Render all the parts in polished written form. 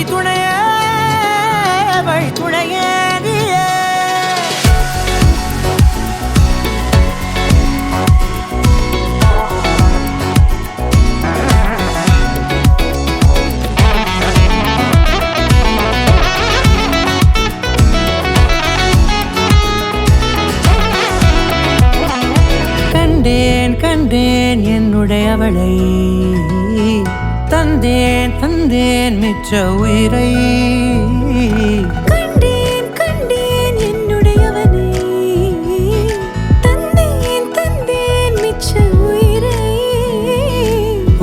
வழித்துணையே வழித்துணையே நீயே. கண்டேன் கண்டேன் என்னுடையவளை, தந்தேன் தந்தேன் மிச்ச உயிரை. கண்டேன் கண்டேன் என்னுடையவனை, தந்தேன் தந்தேன் மிச்ச உயிரை.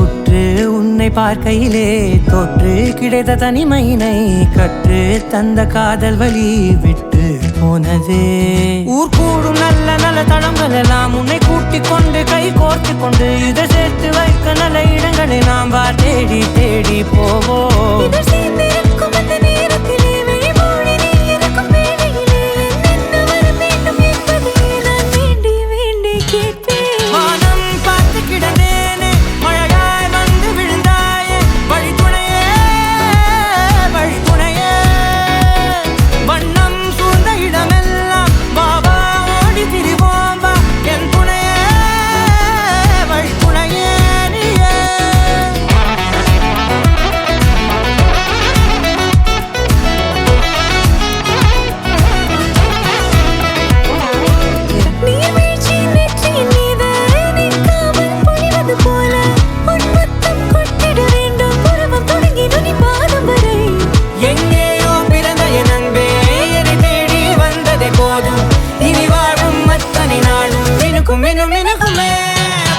உற்று உன்னை பார்க்கையிலே தொற்று கிடைத்த தனிமையினை கற்று தந்த காதல் வழி விட்டு போனதே. ஊர் கூடும் நல்ல நல்ல தளங்கள் எல்லாம் உன்னை கூட்டிக் கொண்டு கை கோர்த்து கொண்டு இதை சேர்த்து வைக்க நல்ல இடங்களை நாம் தேடி தேடி போவோம். இதழ் சேர்ந்திருக்கும் அந்த நேரத்திலே விழிமூடி நீ இருக்கும் வேளையிலே என்னென்ன வர வேண்டும் என்பதை நான் வேண்டி வேண்டி கேட்பேன். வானம் பார்த்து கிடந்தேனே, மழையாய் வந்து விழுந்தாயே, வழித்துணையே வழித்துணையே. வண்ணம் சூழ்ந்த இடமெல்லாம் பாபா ஓடி திரிவோம் வா, என் துணையே வழித்துணையே நீயே. நீர்வீழ்ச்சியின் நெற்றியின் மீது நிற்காமல் பொழிவது போல உன் முத்தம் கொட்டிட வேண்டும். உருவம் தொடங்கி நுனி பாதம் வரை எங்கேயோ பிறந்த என் அன்பே, என்னை தேடி வந்ததே போதும். இனி வாழும் அத்தனை நாளும் மினுக்கும் மினும் மினுக்குமே.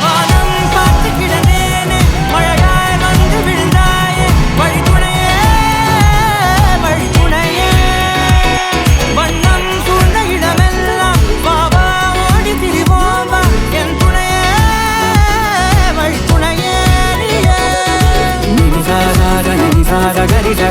வானம் பார்த்து கிடந்தேனே, மழையாய் வந்து விழுந்தாயே, வழித்துணையே வழித்துணையே. வண்ணம் சூழ்ந்த இடமெல்லாம் பாபா ஓடி திரிவோம் வா, என் துணையே வழித்துணையே நீயே. நிசாத கரிச